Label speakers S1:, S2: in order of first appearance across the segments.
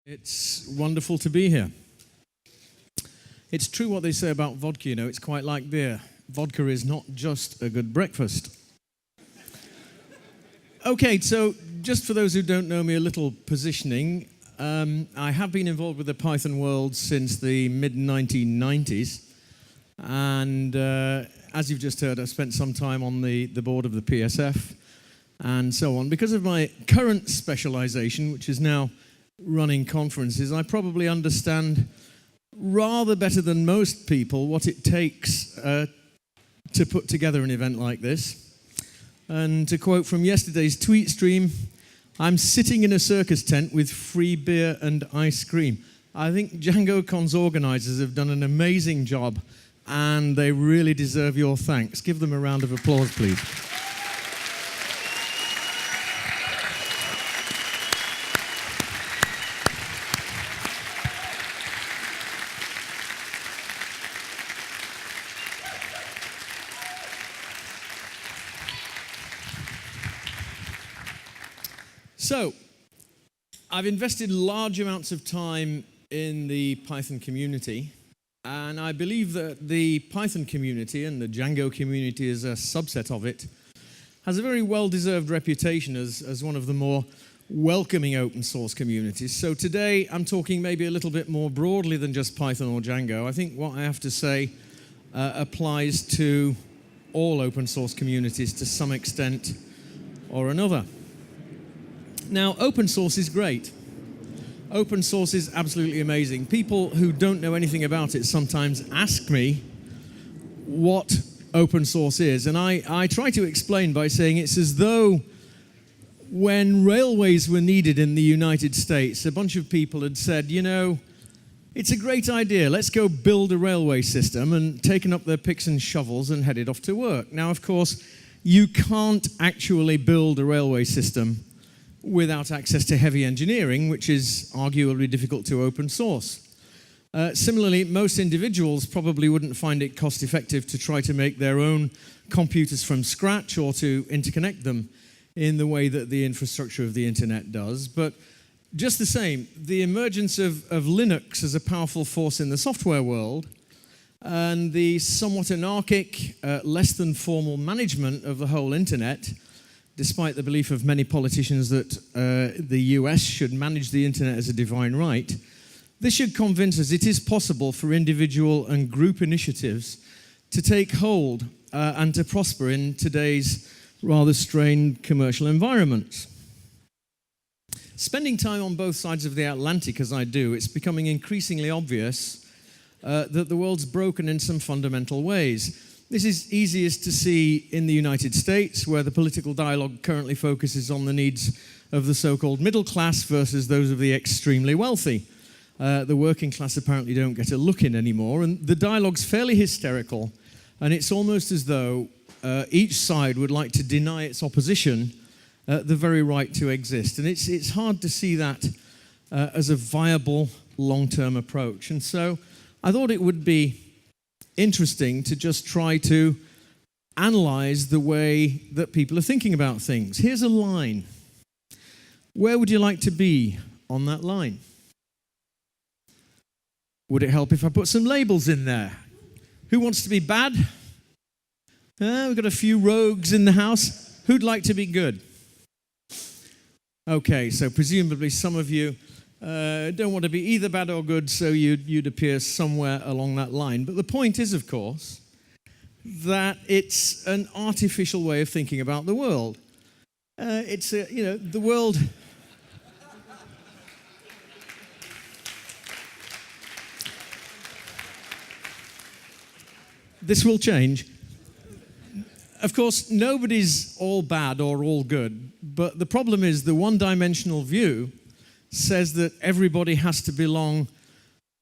S1: It's wonderful to be here. It's true what they say about vodka, it's quite like beer. Vodka is not just a good breakfast. Okay, so just for those who don't know me, a little positioning. I have been involved with the Python world since the mid-1990s. And as you've just heard, I've spent some time on the board of the PSF and so on. Because of my current specialization, which is now running conferences, I probably understand rather better than most people what it takes to put together an event like this. And to quote from yesterday's tweet stream, I'm sitting in a circus tent with free beer and ice cream. I think DjangoCon's organizers have done an amazing job, and they really deserve your thanks. Give them a round of applause, please. So, I've invested large amounts of time in the Python community, and I believe that the Python community, and the Django community is a subset of it, has a very well-deserved reputation as one of the more welcoming open source communities. So today, I'm talking maybe a little bit more broadly than just Python or Django. I think what I have to say applies to all open source communities to some extent or another. Now, open source is great. Open source is absolutely amazing. People who don't know anything about it sometimes ask me what open source is, and I try to explain by saying it's as though when railways were needed in the United States, a bunch of people had said, it's a great idea, let's go build a railway system, and taken up their picks and shovels and headed off to work. Now, of course, you can't actually build a railway system without access to heavy engineering, which is arguably difficult to open source. Similarly, most individuals probably wouldn't find it cost-effective to try to make their own computers from scratch or to interconnect them in the way that the infrastructure of the internet does. But just the same, the emergence of Linux as a powerful force in the software world and the somewhat anarchic, less than formal management of the whole internet, despite the belief of many politicians that the US should manage the internet as a divine right, this should convince us it is possible for individual and group initiatives to take hold and to prosper in today's rather strained commercial environments. Spending time on both sides of the Atlantic as I do, it's becoming increasingly obvious that the world's broken in some fundamental ways. This is easiest to see in the United States, where the political dialogue currently focuses on the needs of the so-called middle class versus those of the extremely wealthy. The working class apparently don't get a look in anymore, and the dialogue's fairly hysterical, and it's almost as though each side would like to deny its opposition the very right to exist. And it's hard to see that as a viable long-term approach. And so I thought it would be interesting to just try to analyze the way that people are thinking about things. Here's a line. Where would you like to be on that line? Would it help if I put some labels in there? Who wants to be bad? We've got a few rogues in the house. Who'd like to be good? Okay, so presumably some of you don't want to be either bad or good, so you'd appear somewhere along that line. But the point is, of course, that it's an artificial way of thinking about the world. The world. This will change. Of course, nobody's all bad or all good, but the problem is the one-dimensional view says that everybody has to belong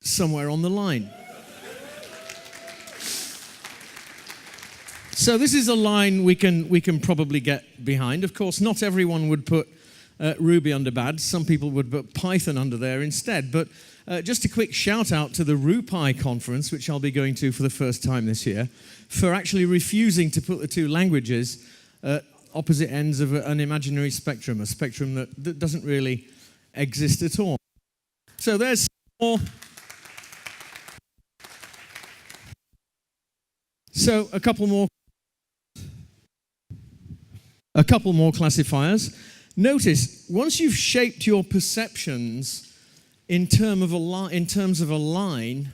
S1: somewhere on the line. So this is a line we can probably get behind. Of course, not everyone would put Ruby under bad. Some people would put Python under there instead. But just a quick shout out to the RuPy conference, which I'll be going to for the first time this year, for actually refusing to put the two languages at opposite ends of an imaginary spectrum, a spectrum that doesn't really exist at all. So there's more. So a couple more classifiers. Notice, once you've shaped your perceptions in terms of a line,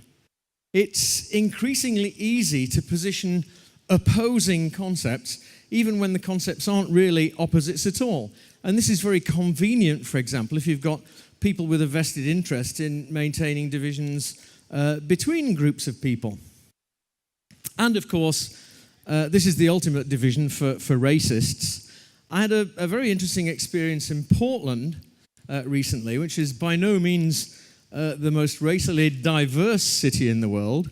S1: it's increasingly easy to position opposing concepts, even when the concepts aren't really opposites at all. And this is very convenient, for example, if you've got people with a vested interest in maintaining divisions between groups of people. And of course, this is the ultimate division for racists. I had a very interesting experience in Portland recently, which is by no means the most racially diverse city in the world.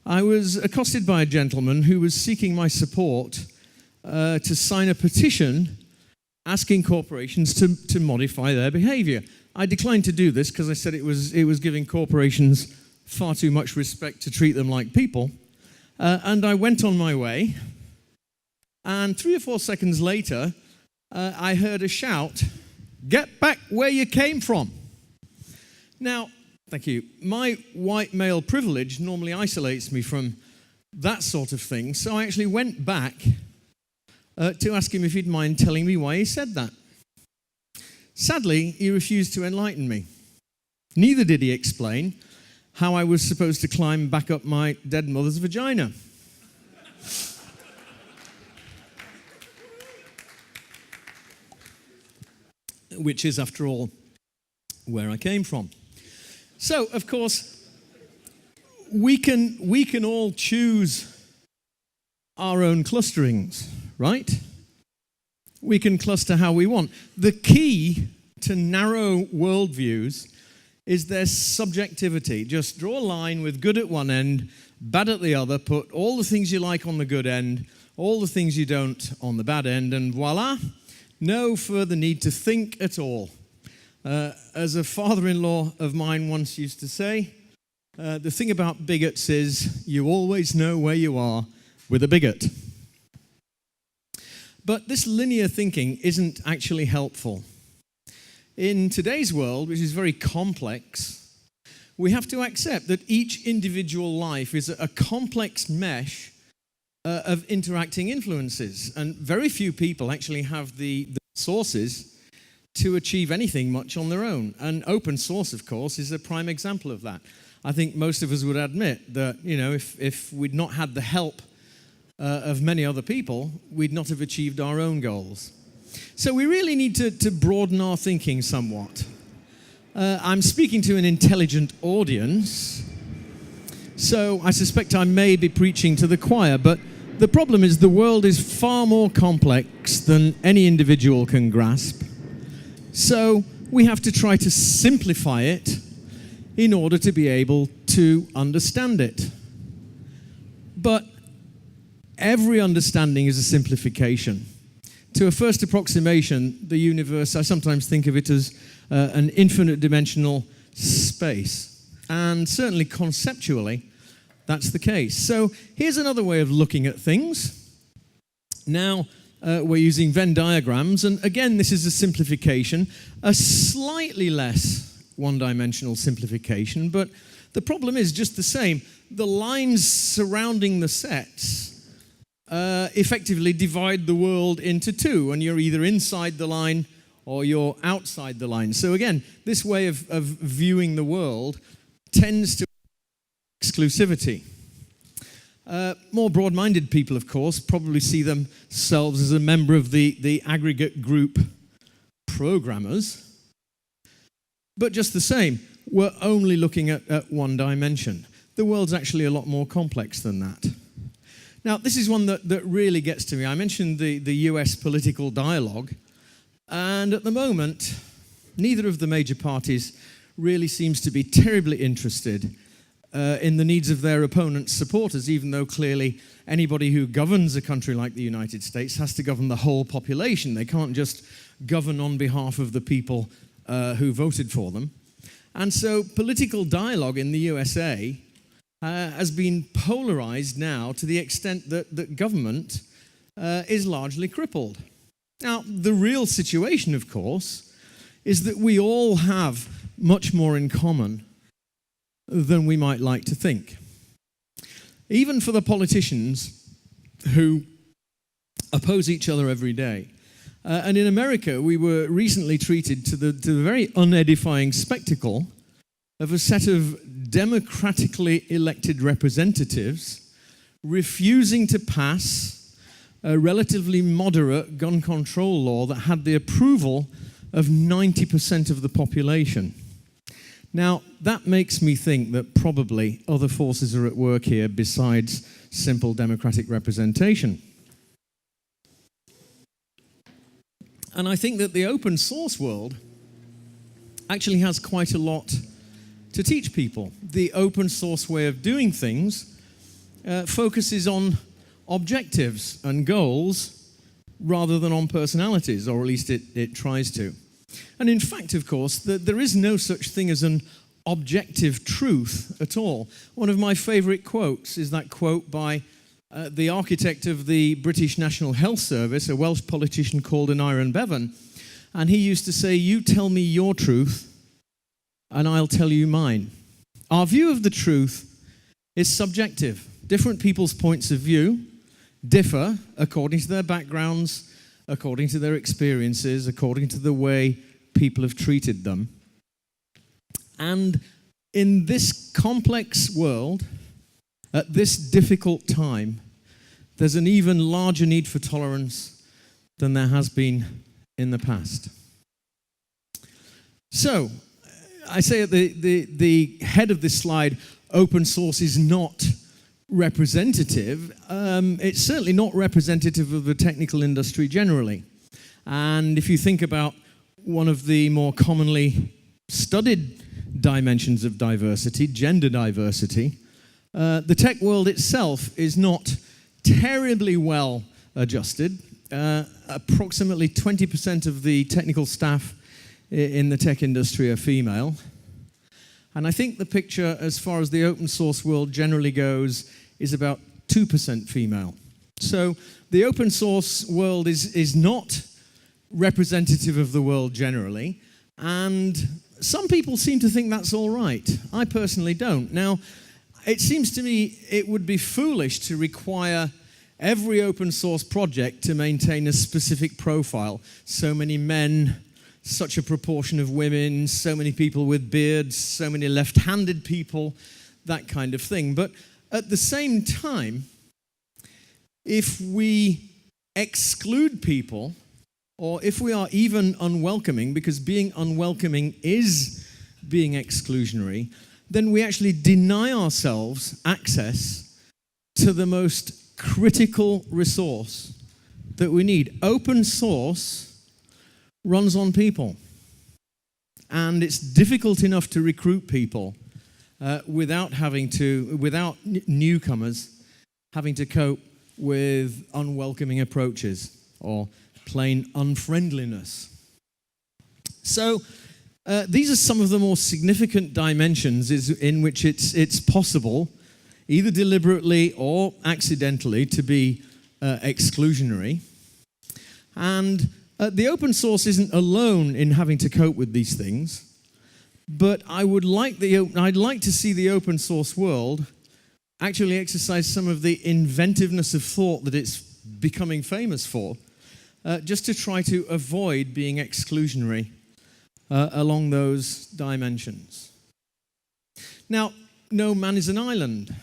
S1: I was accosted by a gentleman who was seeking my support to sign a petition asking corporations to modify their behavior. I declined to do this because I said it was giving corporations far too much respect to treat them like people. And I went on my way, and 3 or 4 seconds later, I heard a shout, "Get back where you came from." Now, thank you. My white male privilege normally isolates me from that sort of thing, so I actually went back to ask him if he'd mind telling me why he said that. Sadly, he refused to enlighten me. Neither did he explain how I was supposed to climb back up my dead mother's vagina. Which is, after all, where I came from. So, of course, we can all choose our own clusterings, right? We can cluster how we want. The key to narrow worldviews is their subjectivity. Just draw a line with good at one end, bad at the other, put all the things you like on the good end, all the things you don't on the bad end, and voila, no further need to think at all. As a father-in-law of mine once used to say, the thing about bigots is you always know where you are with a bigot. But this linear thinking isn't actually helpful. In today's world, which is very complex, we have to accept that each individual life is a complex mesh of interacting influences, and very few people actually have the sources to achieve anything much on their own. And open source, of course, is a prime example of that. I think most of us would admit that, if we'd not had the help of many other people, we'd not have achieved our own goals. So we really need to broaden our thinking somewhat. I'm speaking to an intelligent audience, so I suspect I may be preaching to the choir, but the problem is the world is far more complex than any individual can grasp. So we have to try to simplify it in order to be able to understand it. But every understanding is a simplification. To a first approximation, the universe, I sometimes think of it as an infinite dimensional space. And certainly conceptually, that's the case. So here's another way of looking at things. Now we're using Venn diagrams, and again, this is a simplification, a slightly less one-dimensional simplification, but the problem is just the same. The lines surrounding the sets effectively divide the world into two, and you're either inside the line or you're outside the line. So again, this way of viewing the world tends to exclusivity. More broad-minded people, of course, probably see themselves as a member of the aggregate group programmers. But just the same, we're only looking at one dimension. The world's actually a lot more complex than that. Now, this is one that really gets to me. I mentioned the US political dialogue, and at the moment, neither of the major parties really seems to be terribly interested in the needs of their opponents' supporters, even though clearly anybody who governs a country like the United States has to govern the whole population. They can't just govern on behalf of the people who voted for them. And so political dialogue in the USA has been polarized now to the extent that government is largely crippled. Now, the real situation, of course, is that we all have much more in common than we might like to think. Even for the politicians who oppose each other every day. And in America, we were recently treated to the very unedifying spectacle of a set of democratically elected representatives refusing to pass a relatively moderate gun control law that had the approval of 90% of the population. Now, that makes me think that probably other forces are at work here besides simple democratic representation. And I think that the open source world actually has quite a lot to teach people. The open source way of doing things focuses on objectives and goals rather than on personalities, or at least it tries to. And in fact, of course, there is no such thing as an objective truth at all. One of my favorite quotes is that quote by the architect of the British National Health Service, a Welsh politician called Aneurin Bevan, and he used to say, "You tell me your truth, and I'll tell you mine." Our view of the truth is subjective. Different people's points of view differ according to their backgrounds, according to their experiences, according to the way people have treated them. And in this complex world, at this difficult time, there's an even larger need for tolerance than there has been in the past. So, I say at the head of this slide, open source is not representative. It's certainly not representative of the technical industry generally. And if you think about one of the more commonly studied dimensions of diversity, gender diversity, the tech world itself is not terribly well adjusted. Approximately 20% of the technical staff in the tech industry are female. And I think the picture, as far as the open source world generally goes, is about 2% female. So the open source world is not representative of the world generally, and some people seem to think that's all right. I personally don't. Now, it seems to me it would be foolish to require every open source project to maintain a specific profile. So many men, such a proportion of women, so many people with beards, so many left-handed people, that kind of thing. But at the same time, if we exclude people, or if we are even unwelcoming, because being unwelcoming is being exclusionary, then we actually deny ourselves access to the most critical resource that we need. Open source runs on people. And it's difficult enough to recruit people without newcomers having to cope with unwelcoming approaches or plain unfriendliness. So these are some of the more significant dimensions in which it's possible, either deliberately or accidentally, to be exclusionary. And the open source isn't alone in having to cope with these things, but I'd like to see the open source world actually exercise some of the inventiveness of thought that it's becoming famous for, just to try to avoid being exclusionary along those dimensions. Now, no man is an island.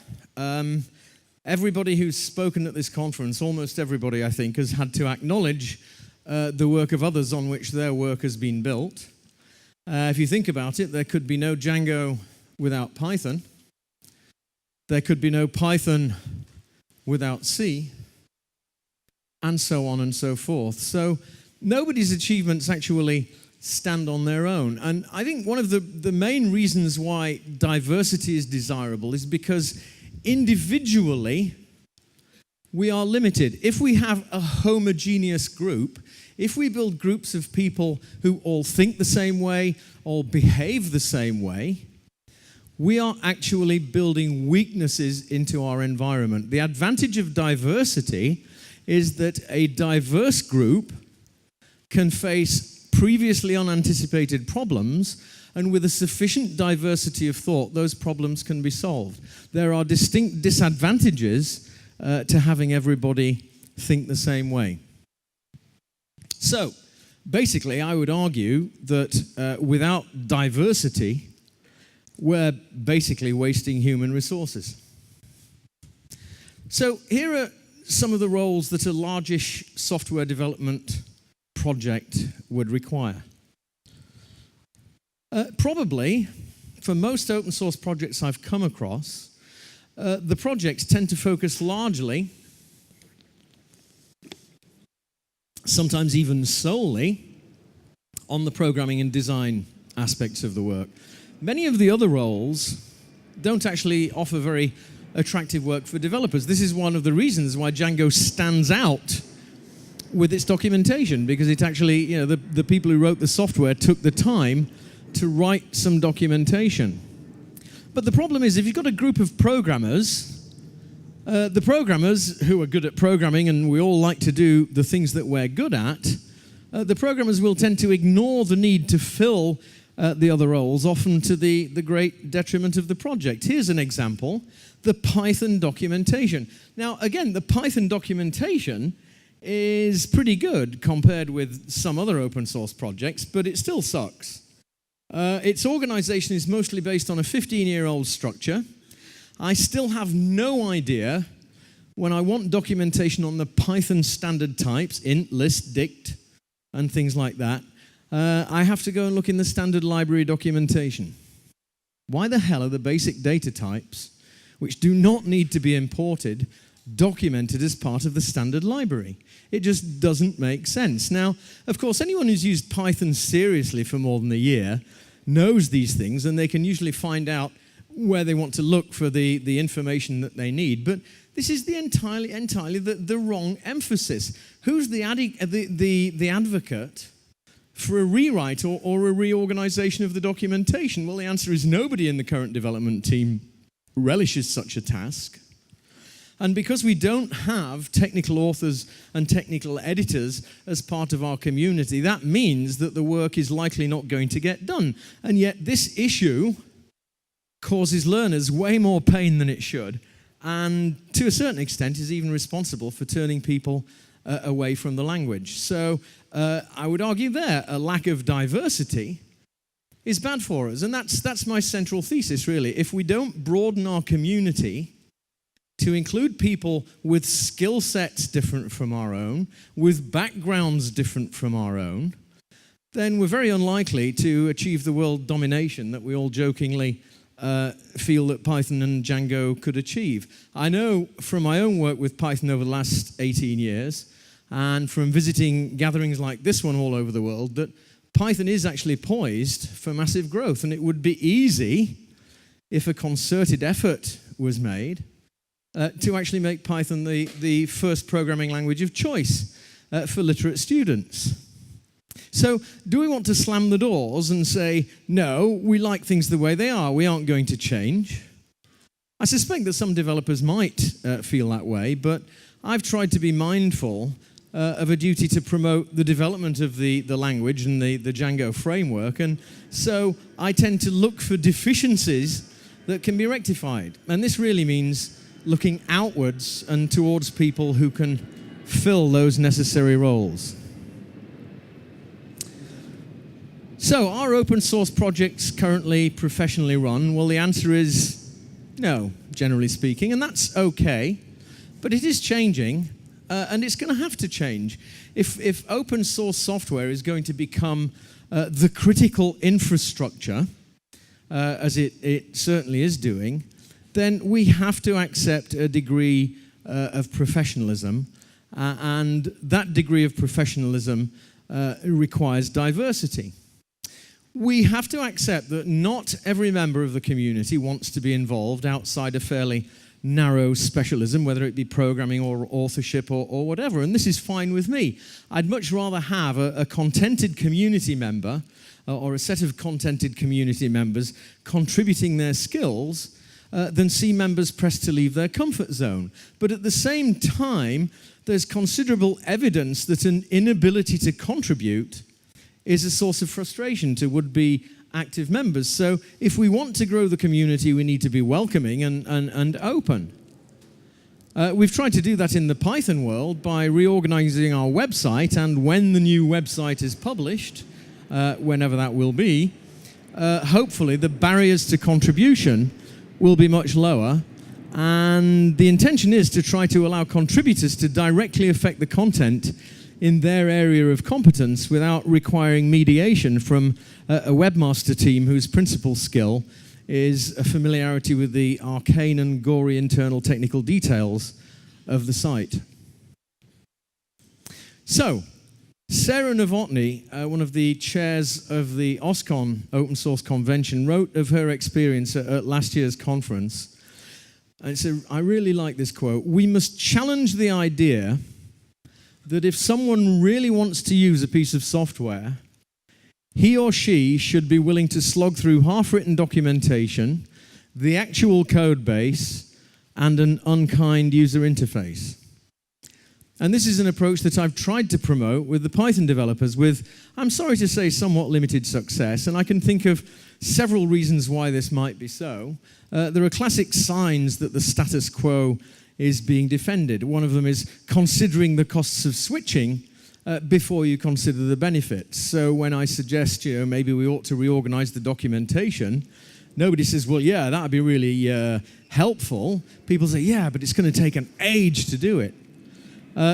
S1: Everybody who's spoken at this conference, almost everybody, I think, has had to acknowledge the work of others on which their work has been built. If you think about it, there could be no Django without Python. There could be no Python without C, and so on and so forth. So nobody's achievements actually stand on their own. And I think one of the main reasons why diversity is desirable is because individually we are limited. If we have a homogeneous group, if we build groups of people who all think the same way, all behave the same way, we are actually building weaknesses into our environment. The advantage of diversity is that a diverse group can face previously unanticipated problems And with a sufficient diversity of thought, those problems can be solved. There are distinct disadvantages to having everybody think the same way. So, basically, I would argue that without diversity, we're basically wasting human resources. So, here are some of the roles that a largish software development project would require. Probably, for most open source projects I've come across, the projects tend to focus largely, sometimes even solely, on the programming and design aspects of the work. Many of the other roles don't actually offer very attractive work for developers. This is one of the reasons why Django stands out with its documentation, because it actually, the people who wrote the software took the time to write some documentation. But the problem is, if you've got a group of programmers, the programmers who are good at programming, and we all like to do the things that we're good at, the programmers will tend to ignore the need to fill the other roles, often to the great detriment of the project. Here's an example, the Python documentation. Now, again, the Python documentation is pretty good compared with some other open source projects, but it still sucks. Its organization is mostly based on a 15-year-old structure. I still have no idea when I want documentation on the Python standard types, int, list, dict, and things like that. I have to go and look in the standard library documentation. Why the hell are the basic data types, which do not need to be imported, documented as part of the standard library? It just doesn't make sense. Now, of course, anyone who's used Python seriously for more than a year knows these things, and they can usually find out where they want to look for the information that they need. But this is entirely the wrong emphasis. Who's the advocate for a rewrite or a reorganization of the documentation? Well, the answer is nobody in the current development team relishes such a task. And because we don't have technical authors and technical editors as part of our community, that means that the work is likely not going to get done. And yet this issue causes learners way more pain than it should, and to a certain extent is even responsible for turning people away from the language. So I would argue there, a lack of diversity is bad for us. And that's my central thesis, really. If we don't broaden our community to include people with skill sets different from our own, with backgrounds different from our own, then we're very unlikely to achieve the world domination that we all jokingly feel that Python and Django could achieve. I know from my own work with Python over the last 18 years, and from visiting gatherings like this one all over the world, that Python is actually poised for massive growth, and it would be easy if a concerted effort was made to actually make Python the first programming language of choice for literate students. So, do we want to slam the doors and say, no, we like things the way they are, we aren't going to change? I suspect that some developers might feel that way, but I've tried to be mindful of a duty to promote the development of the language and the Django framework, and so I tend to look for deficiencies that can be rectified. And this really means looking outwards and towards people who can fill those necessary roles. So, are open source projects currently professionally run? Well, the answer is no, generally speaking, and that's okay, but it is changing, and it's going to have to change. If open source software is going to become the critical infrastructure, as it certainly is doing, then we have to accept a degree of professionalism, and that degree of professionalism requires diversity. We have to accept that not every member of the community wants to be involved outside a fairly narrow specialism, whether it be programming or authorship or whatever, and this is fine with me. I'd much rather have a contented community member or a set of contented community members contributing their skills than see members pressed to leave their comfort zone. But at the same time, there's considerable evidence that an inability to contribute is a source of frustration to would-be active members. So if we want to grow the community, we need to be welcoming and open. We've tried to do that in the Python world by reorganizing our website, and when the new website is published, whenever that will be, hopefully the barriers to contribution will be much lower, and the intention is to try to allow contributors to directly affect the content in their area of competence without requiring mediation from a webmaster team whose principal skill is a familiarity with the arcane and gory internal technical details of the site. So, Sarah Novotny, one of the chairs of the OSCON Open Source Convention, wrote of her experience at last year's conference. And so I really like this quote: "We must challenge the idea that if someone really wants to use a piece of software, he or she should be willing to slog through half-written documentation, the actual code base, and an unkind user interface." And this is an approach that I've tried to promote with the Python developers with, I'm sorry to say, somewhat limited success, and I can think of several reasons why this might be so. There are classic signs that the status quo is being defended. One of them is considering the costs of switching before you consider the benefits. So when I suggest, maybe we ought to reorganize the documentation, nobody says, well, yeah, that would be really helpful. People say, yeah, but it's going to take an age to do it.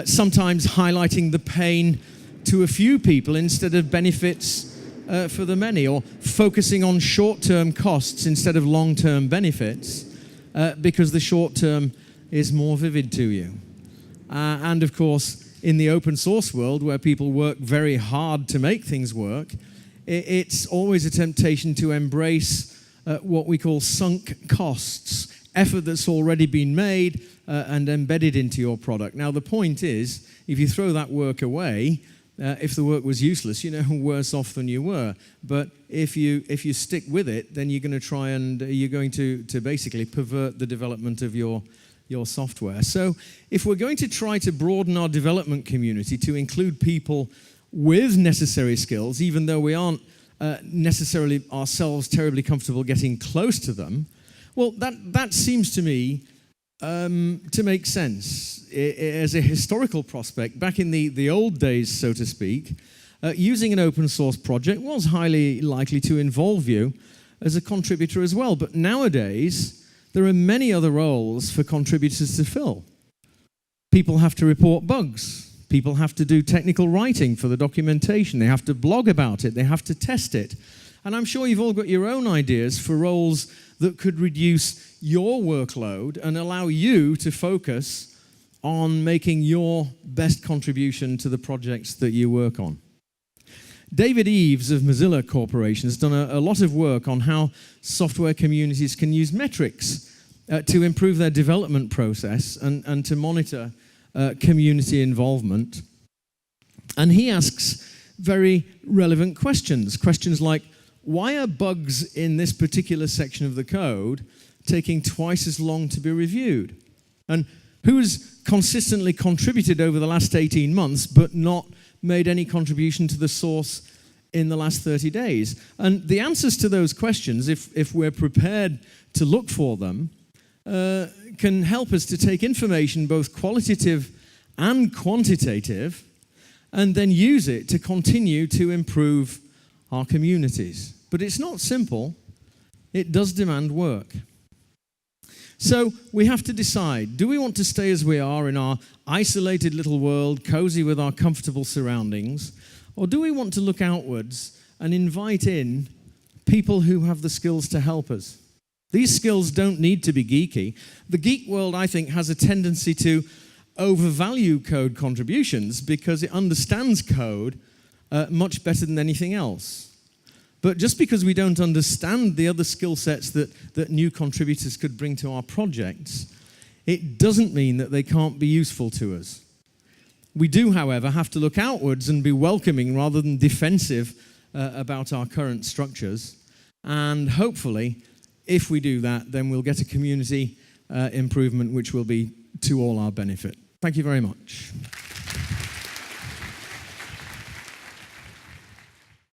S1: Sometimes highlighting the pain to a few people instead of benefits for the many, or focusing on short-term costs instead of long-term benefits because the short-term is more vivid to you. And of course, in the open source world, where people work very hard to make things work, it's always a temptation to embrace what we call sunk costs, effort that's already been made and embedded into your product. Now, the point is, if you throw that work away, if the work was useless, worse off than you were. But if you stick with it, then you're going to try and you're going to basically pervert the development of your software. So if we're going to try to broaden our development community to include people with necessary skills, even though we aren't necessarily ourselves terribly comfortable getting close to them, well, that seems to me to make sense. As a historical prospect, back in the old days, so to speak, using an open source project was highly likely to involve you as a contributor as well. But nowadays, there are many other roles for contributors to fill. People have to report bugs. People have to do technical writing for the documentation. They have to blog about it. They have to test it. And I'm sure you've all got your own ideas for roles that could reduce your workload and allow you to focus on making your best contribution to the projects that you work on. David Eves of Mozilla Corporation has done a lot of work on how software communities can use metrics to improve their development process and to monitor community involvement. And he asks very relevant questions. Questions like, why are bugs in this particular section of the code taking twice as long to be reviewed? And who's consistently contributed over the last 18 months but not made any contribution to the source in the last 30 days? And the answers to those questions, if we're prepared to look for them, can help us to take information, both qualitative and quantitative, and then use it to continue to improve our communities. But it's not simple. It does demand work. So we have to decide, do we want to stay as we are in our isolated little world, cozy with our comfortable surroundings, or do we want to look outwards and invite in people who have the skills to help us? These skills don't need to be geeky. The geek world, I think, has a tendency to overvalue code contributions because it understands code much better than anything else. But just because we don't understand the other skill sets that new contributors could bring to our projects, it doesn't mean that they can't be useful to us. We do, however, have to look outwards and be welcoming rather than defensive about our current structures. And hopefully, if we do that, then we'll get a community improvement which will be to all our benefit. Thank you very much.